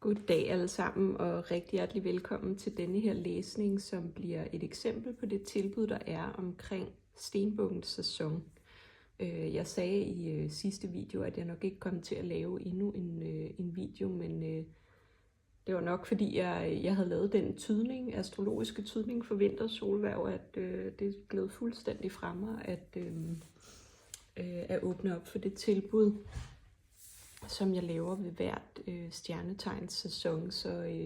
God dag alle sammen, og rigtig hjertelig velkommen til denne her læsning, som bliver et eksempel på det tilbud, der er omkring Stenbukkens sæson. Jeg sagde i sidste video, at jeg nok ikke kom til at lave endnu en video, men det var nok fordi, jeg havde lavet den tydning, astrologiske tydning for vintersolhverv, at det gled fuldstændig fra mig at åbne op for det tilbud, som jeg laver ved hvert stjernetegns sæson, så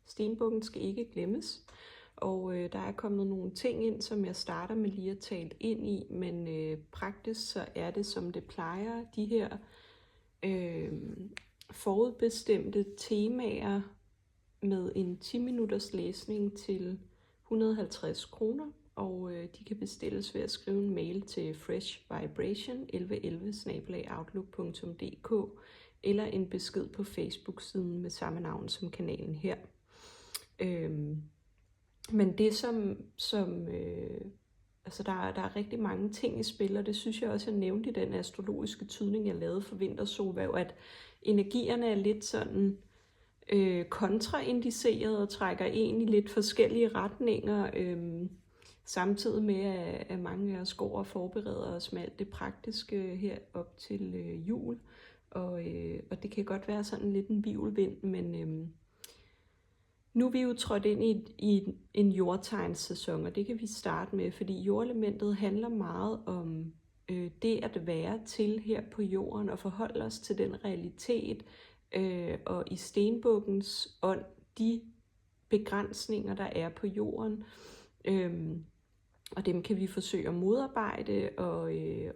Stenbukken skal ikke glemmes. Og der er kommet nogle ting ind, som jeg starter med lige at tale ind i, men praktisk så er det, som det plejer, de her forudbestemte temaer med en 10-minutters læsning til 150 kroner, og de kan bestilles ved at skrive en mail til freshvibration1111@outlook.dk eller en besked på Facebook-siden med samme navn som kanalen her. Men det altså der er rigtig mange ting i spil, og det synes jeg også, jeg nævnte i den astrologiske tydning, jeg lavede for vintersolhverv, at energierne er lidt sådan kontraindiceret og trækker egentlig lidt forskellige retninger, samtidig med, at mange af os går og forbereder os med alt det praktiske her op til jul, og det kan godt være sådan lidt en hvirvelvind, men nu er vi jo trådt ind i en jordtegnssæson, og det kan vi starte med, fordi jordelementet handler meget om det at være til her på jorden og forholde os til den realitet, og i Stenbukkens ånd, de begrænsninger, der er på jorden, og dem kan vi forsøge at modarbejde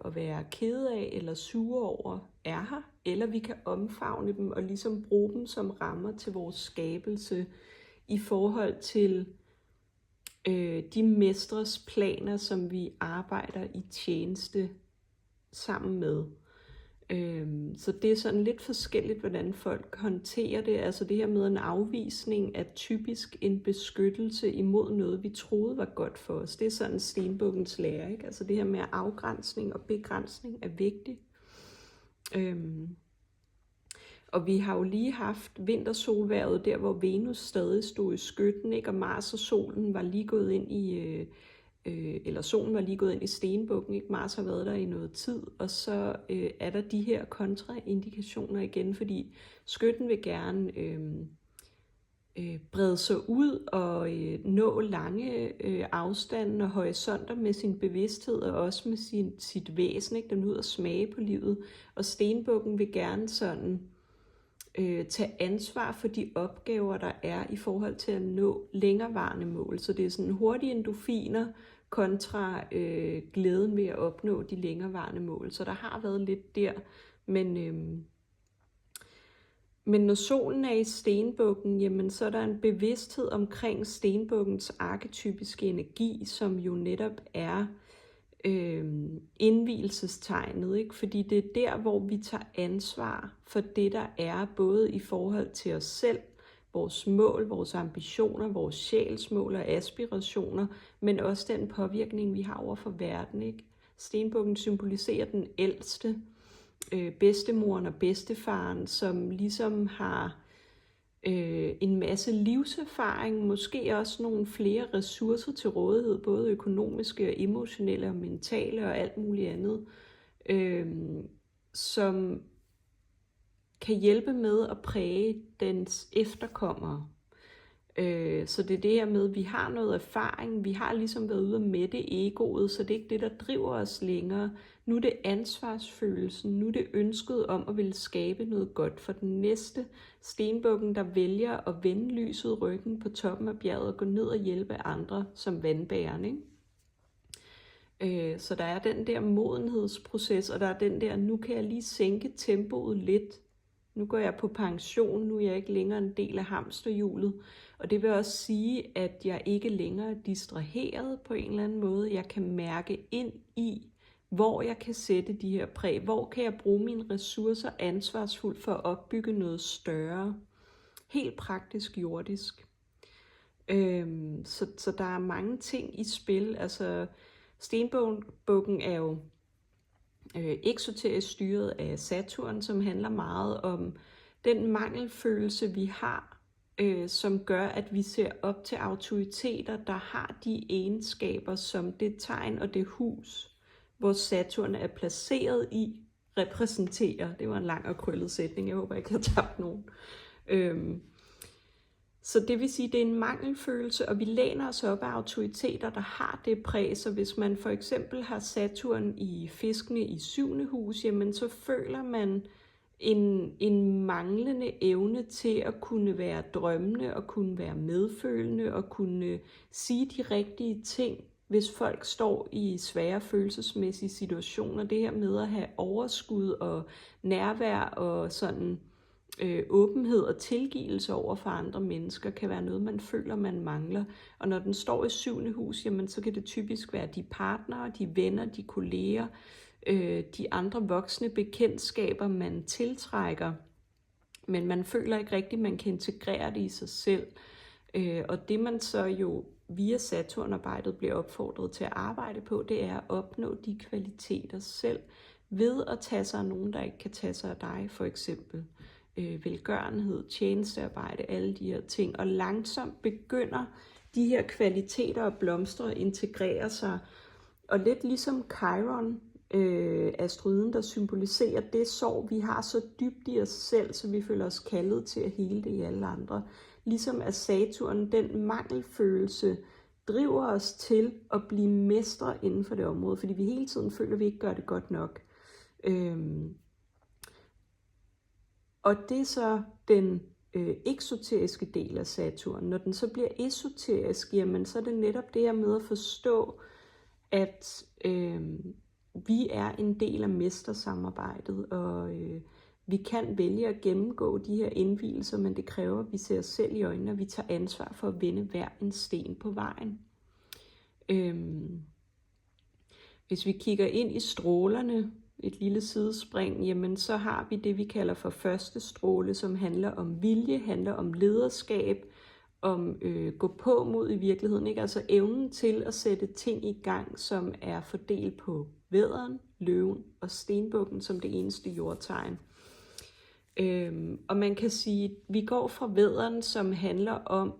og være kede af eller sure over er her, eller vi kan omfavne dem og ligesom bruge dem som rammer til vores skabelse i forhold til de mestres planer, som vi arbejder i tjeneste sammen med. Så det er sådan lidt forskelligt, hvordan folk håndterer det. Altså det her med en afvisning er typisk en beskyttelse imod noget, vi troede var godt for os. Det er sådan Stenbukkens lære, ikke? Altså det her med afgrænsning og begrænsning er vigtigt. Og vi har jo lige haft vintersolhvervet der, hvor Venus stadig stod i skytten, ikke? Og Mars og solen var lige gået ind i solen var lige gået ind i Stenbukken, ikke? Mars har været der i noget tid, og så er der de her kontraindikationer igen, fordi skytten vil gerne brede sig ud og nå lange afstande og horisonter med sin bevidsthed og også med sit væsen, ikke? Den ud og smage på livet, og Stenbukken vil gerne sådan tage ansvar for de opgaver, der er i forhold til at nå længerevarende mål. Så det er sådan hurtige endorfiner kontra glæden ved at opnå de længerevarende mål. Så der har været lidt der, men når solen er i Stenbukken, jamen så er der en bevidsthed omkring Stenbukkens arketypiske energi, som jo netop er indvielsestegnet, ikke? Fordi det er der, hvor vi tager ansvar for det, der er, både i forhold til os selv, vores mål, vores ambitioner, vores sjælsmål og aspirationer, men også den påvirkning, vi har over for verden, ikke? Stenbukken symboliserer den ældste, bedstemoren og bedstefaren, som ligesom har en masse livserfaring, måske også nogle flere ressourcer til rådighed, både økonomiske og emotionelle og mentale og alt muligt andet, som kan hjælpe med at præge dens efterkommere. Så det er det her med, at vi har noget erfaring, vi har ligesom været ude og mætte egoet, så det er ikke det, der driver os længere. Nu er det ansvarsfølelsen, nu er det ønsket om at ville skabe noget godt for den næste. Stenbukken, der vælger at vende lyset ryggen på toppen af bjerget og gå ned og hjælpe andre som vandbæreren, ikke? Så der er den der modenhedsproces, og der er den der, nu kan jeg lige sænke tempoet lidt. Nu går jeg på pension, nu er jeg ikke længere en del af hamsterhjulet. Og det vil også sige, at jeg ikke længere er distraheret på en eller anden måde. Jeg kan mærke ind i, hvor jeg kan sætte de her præg. Hvor kan jeg bruge mine ressourcer ansvarsfuldt for at opbygge noget større. Helt praktisk jordisk. Så der er mange ting i spil. Altså Stenbukken er jo eksoterisk styret af Saturn, som handler meget om den mangelfølelse, vi har, som gør, at vi ser op til autoriteter, der har de egenskaber, som det tegn og det hus, hvor Saturn er placeret i, repræsenterer. Det var en lang og krøllet sætning, jeg håber ikke, jeg har tabt nogen. Så det vil sige, at det er en mangelfølelse, og vi læner os op af autoriteter, der har det præg. Så hvis man for eksempel har Saturn i fiskene i 7. hus, jamen så føler man en manglende evne til at kunne være drømmende, og kunne være medfølende, og kunne sige de rigtige ting, hvis folk står i svære følelsesmæssige situationer. Det her med at have overskud og nærvær og sådan åbenhed og tilgivelse over for andre mennesker kan være noget, man føler, man mangler. Og når den står i 7. hus, jamen, så kan det typisk være de partnere, de venner, de kolleger, de andre voksne bekendtskaber, man tiltrækker. Men man føler ikke rigtigt, man kan integrere det i sig selv. Og det man så jo via Saturnarbejdet bliver opfordret til at arbejde på, det er at opnå de kvaliteter selv, ved at tage sig af nogen, der ikke kan tage sig af dig, for eksempel. Velgørenhed, tjenestearbejde, alle de her ting. Og langsomt begynder de her kvaliteter at blomstre og integrere sig. Og lidt ligesom Chiron, asteroiden, der symboliserer det sorg, vi har så dybt i os selv, så vi føler os kaldet til at hele det i alle andre. Ligesom at Saturn, den mangelfølelse, driver os til at blive mestre inden for det område, fordi vi hele tiden føler, at vi ikke gør det godt nok. Og det er så den eksoteriske del af Saturn. Når den så bliver esoterisk, jamen, så er det netop det her med at forstå, at vi er en del af mestersamarbejdet, og vi kan vælge at gennemgå de her indvielser, men det kræver, at vi ser os selv i øjnene, og vi tager ansvar for at vende hver en sten på vejen. Hvis vi kigger ind i strålerne, et lille sidespring, jamen så har vi det, vi kalder for første stråle, som handler om vilje, handler om lederskab, om gå på mod i virkeligheden, ikke? Altså evnen til at sætte ting i gang, som er fordelt på vædderen, løven og stenbukken som det eneste jordtegn. Og man kan sige, at vi går fra vædderen, som handler om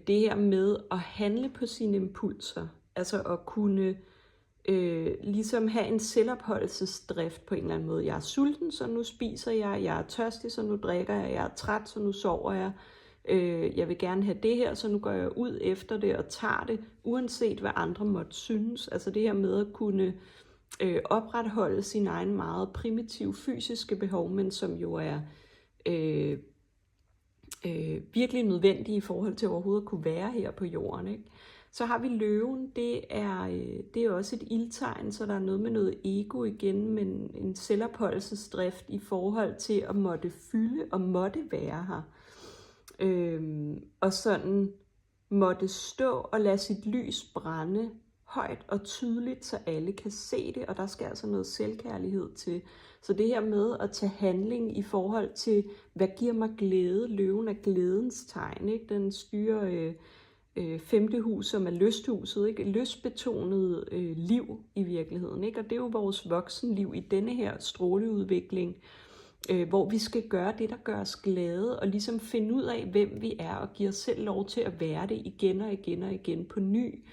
det her med at handle på sine impulser, altså at kunne ligesom have en selvopholdelsesdrift på en eller anden måde. Jeg er sulten, så nu spiser jeg. Jeg er tørstig, så nu drikker jeg. Jeg er træt, så nu sover jeg. Jeg vil gerne have det her, så nu går jeg ud efter det og tager det, uanset hvad andre måtte synes. Altså det her med at kunne opretholde sin egen meget primitive fysiske behov, men som jo er virkelig nødvendige i forhold til overhovedet at kunne være her på jorden, ikke? Så har vi løven, det er også et ildtegn, så der er noget med noget ego igen, men en selvopholdelsesdrift i forhold til at måtte fylde og måtte være her. Og sådan måtte stå og lade sit lys brænde højt og tydeligt, så alle kan se det, og der skal altså noget selvkærlighed til. Så det her med at tage handling i forhold til, hvad giver mig glæde? Løven er glædens tegn, ikke? Den styrer 5. hus, som er lysthuset, ikke? Lystbetonet liv i virkeligheden, ikke? Og det er jo vores voksenliv i denne her stråleudvikling, hvor vi skal gøre det, der gør os glade, og ligesom finde ud af, hvem vi er, og give os selv lov til at være det igen og igen og igen på ny.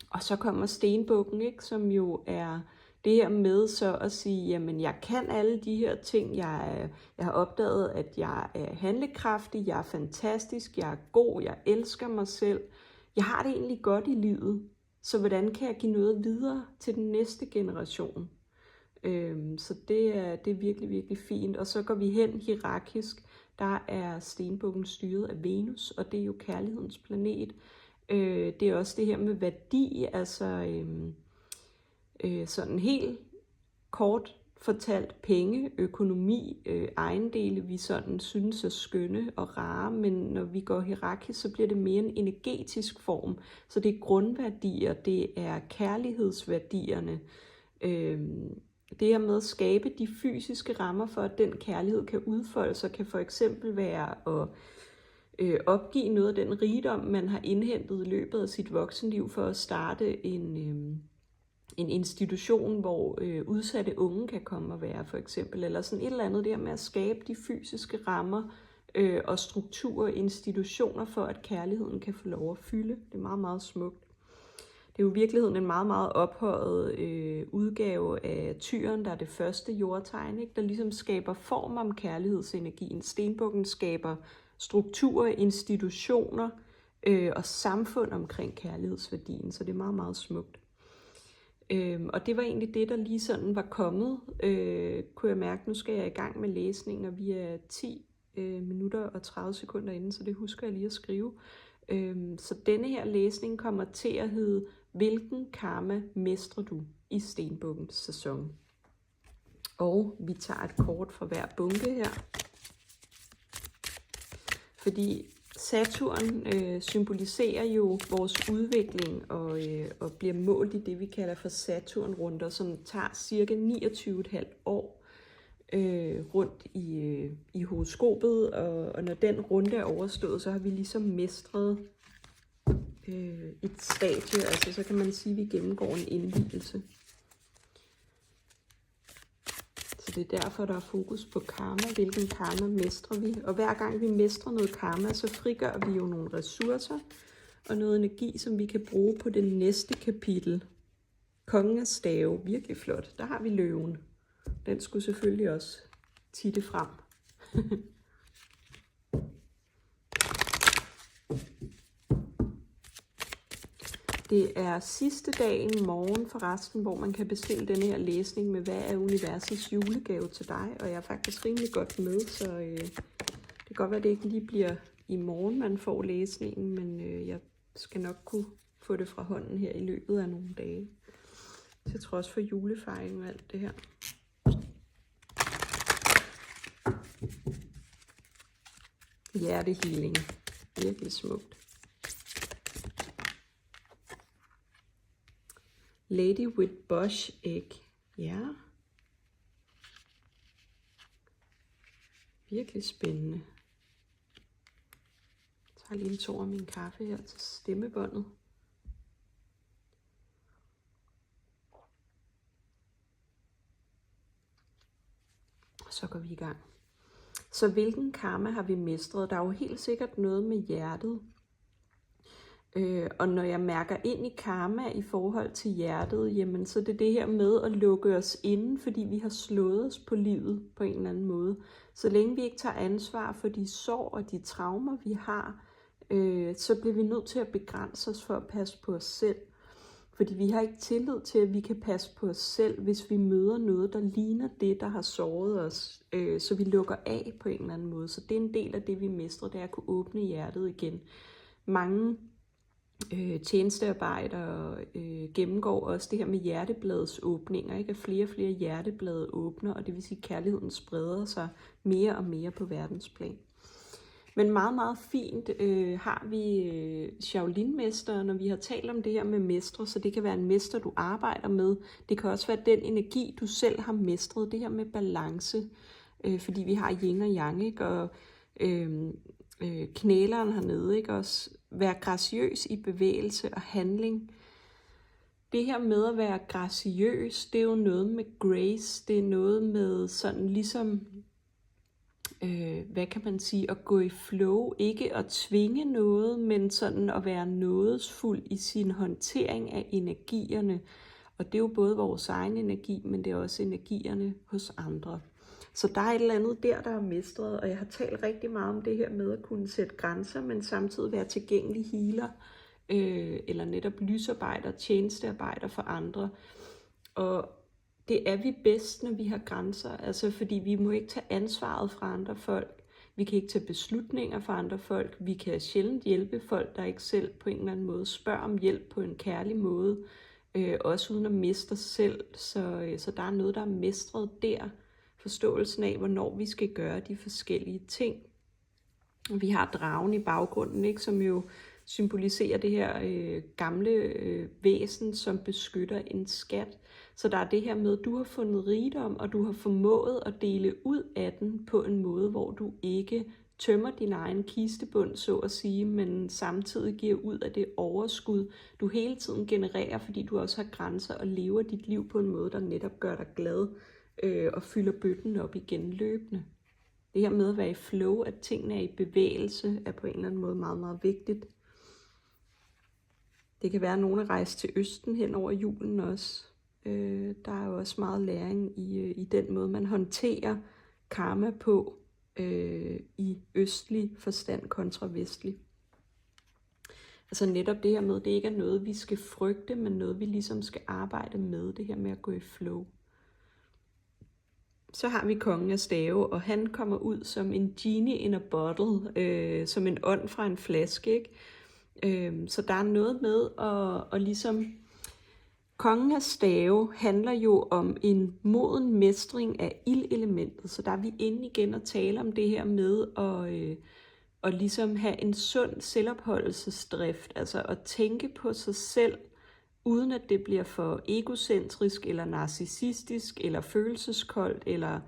Og så kommer stenbukken, ikke? Som jo er det her med så at sige, jamen jeg kan alle de her ting, jeg har opdaget, at jeg er handlekraftig, jeg er fantastisk, jeg er god, jeg elsker mig selv. Jeg har det egentlig godt i livet, så hvordan kan jeg give noget videre til den næste generation? Så det er virkelig, virkelig fint. Og så går vi hen hierarkisk, der er stenbukken styret af Venus, og det er jo kærlighedens planet. Det er også det her med værdi, altså sådan helt kort fortalt penge, økonomi, ejendele, vi sådan synes er skønne og rare, men når vi går hierarkisk, så bliver det mere en energetisk form. Så det er grundværdier, det er kærlighedsværdierne. Det her med at skabe de fysiske rammer for, at den kærlighed kan udfolde sig, kan for eksempel være at opgive noget af den rigdom, man har indhentet i løbet af sit voksenliv for at starte en institution, hvor udsatte unge kan komme og være, for eksempel, eller sådan et eller andet der med at skabe de fysiske rammer og strukturer, institutioner for, at kærligheden kan få lov at fylde. Det er meget, meget smukt. Det er jo i virkeligheden en meget, meget ophøjet udgave af Tyren, der er det første jordtegn, ikke? Der ligesom skaber form om kærlighedsenergien. Stenbukken skaber strukturer, institutioner og samfund omkring kærlighedsværdien, så det er meget, meget smukt. Og det var egentlig det, der lige sådan var kommet, kunne jeg mærke. Nu skal jeg i gang med læsningen, og vi er 10 minutter og 30 sekunder inde, så det husker jeg lige at skrive. Så denne her læsning kommer til at hedde, hvilken karma mestrer du i Stenbukkens sæson? Og vi tager et kort fra hver bunke her. Fordi Saturn symboliserer jo vores udvikling og bliver målt i det, vi kalder for Saturn-runder, som tager cirka 29,5 år rundt i horoskopet. Og når den runde er overstået, så har vi ligesom mestret et stadie. Altså så kan man sige, at vi gennemgår en indvielse. Så det er derfor, der er fokus på karma. Hvilken karma mestrer vi? Og hver gang vi mestrer noget karma, så frigør vi jo nogle ressourcer og noget energi, som vi kan bruge på det næste kapitel. Kongen af stave, virkelig flot. Der har vi løven. Den skulle selvfølgelig også titte frem. Det er sidste dagen i morgen forresten, hvor man kan bestille denne her læsning med, hvad er universets julegave til dig. Og jeg er faktisk rimelig godt med, så det kan godt være, at det ikke lige bliver i morgen, man får læsningen, men jeg skal nok kunne få det fra hånden her i løbet af nogle dage. Til trods for julefejring og alt det her. Hjertehealing. Virkelig smukt. Lady with bush egg. Ja. Virkelig spændende. Jeg tager lige en tår af min kaffe her til stemmebåndet. Og så går vi i gang. Så hvilken karma har vi mestret? Der er jo helt sikkert noget med hjertet. Og når jeg mærker ind i karma i forhold til hjertet, jamen så det er det her med at lukke os inde, fordi vi har slået os på livet på en eller anden måde. Så længe vi ikke tager ansvar for de sår og de traumer, vi har, så bliver vi nødt til at begrænse os for at passe på os selv. Fordi vi har ikke tillid til, at vi kan passe på os selv, hvis vi møder noget, der ligner det, der har såret os. Så vi lukker af på en eller anden måde. Så det er en del af det, vi mestrer, det er at kunne åbne hjertet igen. Mange tjenestearbejdere gennemgår også det her med hjertebladets åbninger, ikke? At flere og flere hjerteblade åbner, og det vil sige, at kærligheden spreder sig mere og mere på verdensplan. Men meget, meget fint har vi Shaolin-mesteren, når vi har talt om det her med mestre, så det kan være en mester, du arbejder med. Det kan også være den energi, du selv har mestret, det her med balance, fordi vi har yin og yang, ikke? Og knæleren hernede, ikke? Også være graciøs i bevægelse og handling. Det her med at være graciøs, det er jo noget med grace, det er noget med sådan ligesom, hvad kan man sige, at gå i flow, ikke at tvinge noget, men sådan at være nådesfuld i sin håndtering af energierne. Og det er jo både vores egen energi, men det er også energierne hos andre. Så der er et eller andet der er mestret, og jeg har talt rigtig meget om det her med at kunne sætte grænser, men samtidig være tilgængelig healer, eller netop lysarbejder, tjenestearbejder for andre. Og det er vi bedst, når vi har grænser, altså fordi vi må ikke tage ansvaret fra andre folk. Vi kan ikke tage beslutninger fra andre folk. Vi kan sjældent hjælpe folk, der ikke selv på en eller anden måde spørger om hjælp på en kærlig måde, også uden at miste os selv. Så der er noget, der er mestret der. Forståelsen af, hvornår vi skal gøre de forskellige ting. Vi har dragen i baggrunden, ikke, som jo symboliserer det her gamle væsen, som beskytter en skat. Så der er det her med, at du har fundet rigdom, og du har formået at dele ud af den på en måde, hvor du ikke tømmer din egen kistebund, så at sige, men samtidig giver ud af det overskud, du hele tiden genererer, fordi du også har grænser og lever dit liv på en måde, der netop gør dig glad og fylder bøtten op igen løbende. Det her med at være i flow, at tingene er i bevægelse, er på en eller anden måde meget, meget vigtigt. Det kan være, at nogen er rejst til Østen hen over julen også. Der er jo også meget læring i den måde, man håndterer karma på i østlig forstand kontra vestlig. Altså netop det her med, det ikke er noget, vi skal frygte, men noget, vi ligesom skal arbejde med, det her med at gå i flow. Så har vi kongen af stave, og han kommer ud som en genie in a bottle, som en ånd fra en flaske, ikke? Så der er noget med at ligesom... Kongen af stave handler jo om en moden mestring af ildelementet, så der er vi inde igen og tale om det her med at ligesom have en sund selvopholdelsesdrift, altså at tænke på sig selv, uden at det bliver for egocentrisk, eller narcissistisk, eller følelseskoldt, eller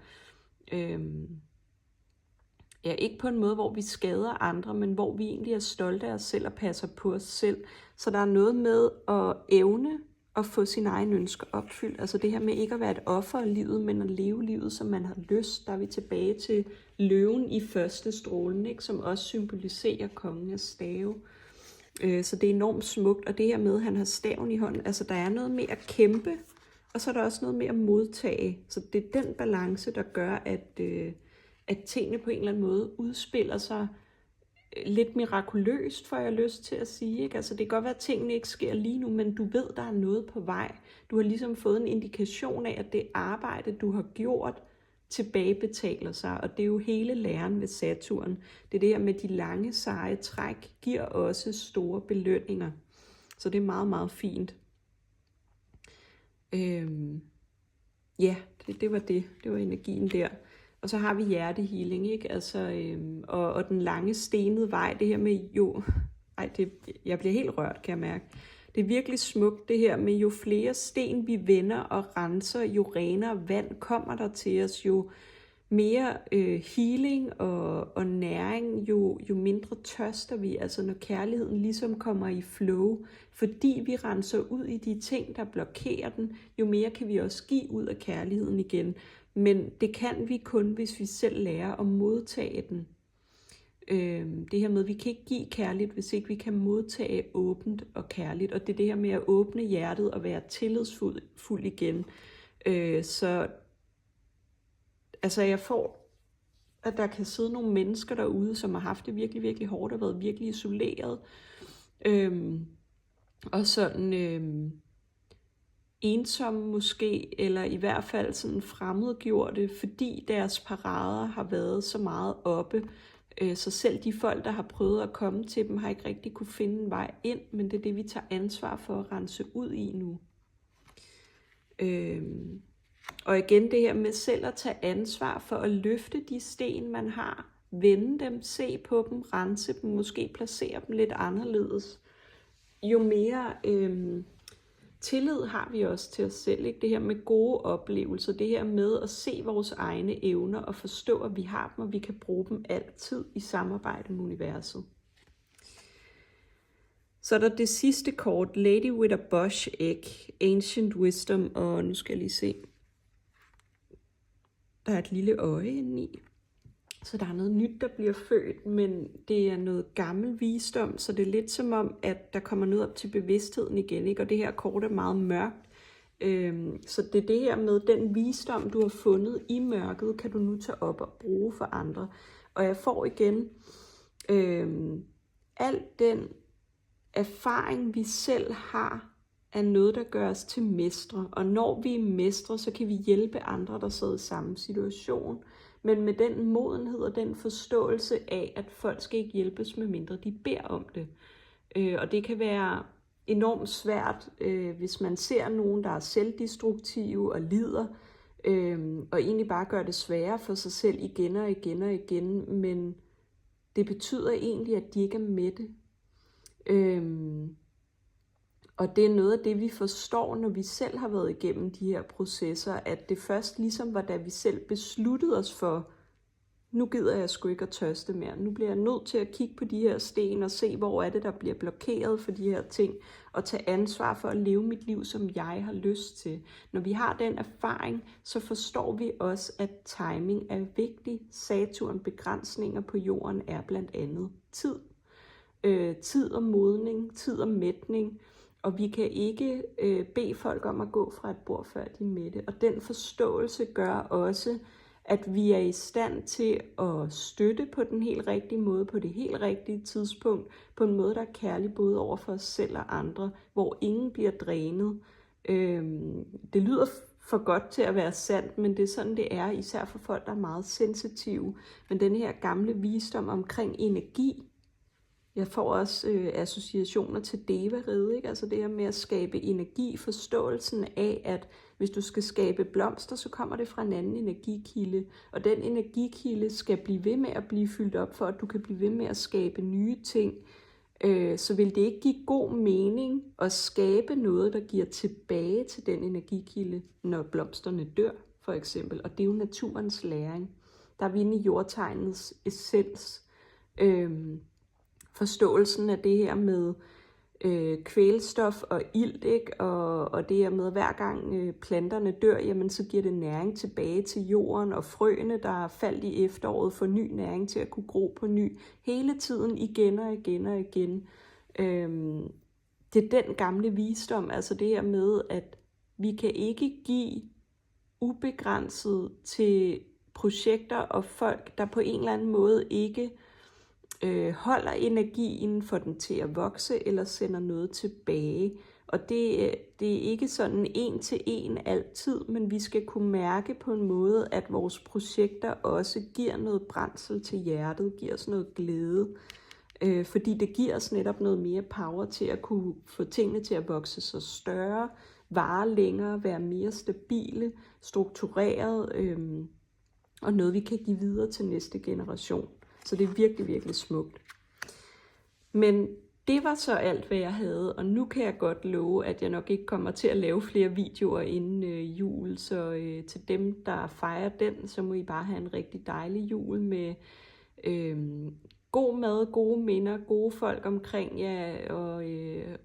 ikke på en måde, hvor vi skader andre, men hvor vi egentlig er stolte af os selv og passer på os selv. Så der er noget med at evne at få sine egne ønsker opfyldt. Altså det her med ikke at være et offer i livet, men at leve livet, som man har lyst. Der er vi tilbage til løven i første strålen, ikke? Som også symboliserer kongen af stave. Så det er enormt smukt, og det her med, at han har staven i hånden, altså der er noget med at kæmpe, og så er der også noget med at modtage. Så det er den balance, der gør, at tingene på en eller anden måde udspiller sig lidt mirakuløst, får jeg lyst til at sige. Ikke? Altså det kan godt være, at tingene ikke sker lige nu, men du ved, der er noget på vej. Du har ligesom fået en indikation af, at det arbejde, du har gjort, tilbagebetaler sig, og det er jo hele læren ved Saturn. Det er det her med de lange, seje træk, giver også store belønninger. Så det er meget, meget fint. Ja, det var det. Det var energien der. Og så har vi hjertehealing, ikke? Altså, og den lange stenede vej, det her med jeg bliver helt rørt, kan jeg mærke. Det er virkelig smukt det her med, jo flere sten vi vender og renser, jo renere vand kommer der til os, jo mere healing og næring, jo mindre tørster vi. Altså når kærligheden ligesom kommer i flow, fordi vi renser ud i de ting, der blokerer den, jo mere kan vi også give ud af kærligheden igen. Men det kan vi kun, hvis vi selv lærer at modtage den. Det her med, at vi kan ikke give kærligt, hvis ikke vi kan modtage åbent og kærligt. Og det er det her med at åbne hjertet og være tillidsfuld igen. Så altså jeg får, at der kan sidde nogle mennesker derude, som har haft det virkelig, virkelig hårdt og været virkelig isoleret. Og sådan ensomme måske, eller i hvert fald sådan fremmedgjorte, fordi deres parader har været så meget oppe. Så selv de folk, der har prøvet at komme til dem, har ikke rigtig kunne finde en vej ind, men det er det, vi tager ansvar for at rense ud i nu. Og igen det her med selv at tage ansvar for at løfte de sten, man har, vende dem, se på dem, rense dem, måske placere dem lidt anderledes. Jo mere tillid har vi også til os selv, ikke? Det her med gode oplevelser, det her med at se vores egne evner og forstå, at vi har dem, og vi kan bruge dem altid i samarbejde med universet. Så er der det sidste kort, Lady with a Bush Egg, Ancient Wisdom, og nu skal jeg lige se, der er et lille øje indeni. Så der er noget nyt, der bliver født, men det er noget gammel visdom, så det er lidt som om, at der kommer noget op til bevidstheden igen, ikke? Og det her kort er meget mørkt. Så det er det her med, den visdom, du har fundet i mørket, kan du nu tage op og bruge for andre. Og jeg får igen al den erfaring, vi selv har, er noget, der gør os til mestre. Og når vi er mestre, så kan vi hjælpe andre, der sidder i samme situation. Men med den modenhed og den forståelse af, at folk skal ikke hjælpes, medmindre de beder om det. Og det kan være enormt svært, hvis man ser nogen, der er selvdestruktive og lider, og egentlig bare gør det sværere for sig selv igen og igen og igen. Men det betyder egentlig, at de ikke er mætte. Og det er noget af det, vi forstår, når vi selv har været igennem de her processer, at det først ligesom var, da vi selv besluttede os for, nu gider jeg sgu ikke at tørste mere. Nu bliver jeg nødt til at kigge på de her sten og se, hvor er det, der bliver blokeret for de her ting, og tage ansvar for at leve mit liv, som jeg har lyst til. Når vi har den erfaring, så forstår vi også, at timing er vigtig. Saturn-begrænsninger på jorden er blandt andet tid. Tid og modning, tid og mætning, og vi kan ikke bede folk om at gå fra et bord, før de er mætte. Og den forståelse gør også, at vi er i stand til at støtte på den helt rigtige måde, på det helt rigtige tidspunkt, på en måde, der er kærlig både over for os selv og andre, hvor ingen bliver drænet. Det lyder for godt til at være sandt, men det er sådan, det er, især for folk, der er meget sensitive. Men den her gamle visdom omkring energi, jeg får også associationer til Deva-riget, ikke? Altså det her med at skabe energi, forståelsen af, at hvis du skal skabe blomster, så kommer det fra en anden energikilde. Og den energikilde skal blive ved med at blive fyldt op, for at du kan blive ved med at skabe nye ting. Så vil det ikke give god mening at skabe noget, der giver tilbage til den energikilde, når blomsterne dør, for eksempel. Og det er jo naturens læring. Der er vi inde i jordtegnets essens. Forståelsen af det her med kvælstof og ilt, ikke? Og det her med, hver gang planterne dør, jamen, så giver det næring tilbage til jorden, og frøene, der er faldt i efteråret, får ny næring til at kunne gro på ny, hele tiden igen og igen og igen. Det er den gamle visdom, altså det her med, at vi kan ikke give ubegrænset til projekter og folk, der på en eller anden måde ikke holder energien, får den til at vokse eller sender noget tilbage. Og det er ikke sådan en til en altid, men vi skal kunne mærke på en måde, at vores projekter også giver noget brændsel til hjertet, giver os noget glæde, fordi det giver os netop noget mere power til at kunne få tingene til at vokse så større, vare længere, være mere stabile, struktureret, og noget vi kan give videre til næste generation. Så det er virkelig, virkelig smukt. Men det var så alt, hvad jeg havde, og nu kan jeg godt love, at jeg nok ikke kommer til at lave flere videoer inden jul, så til dem, der fejrer den, så må I bare have en rigtig dejlig jul med god mad, gode minder, gode folk omkring jer,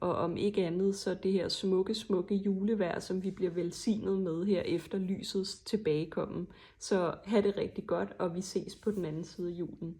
og om ikke andet, så det her smukke, smukke julevejr, som vi bliver velsignet med her efter lysets tilbagekommen. Så have det rigtig godt, og vi ses på den anden side af julen.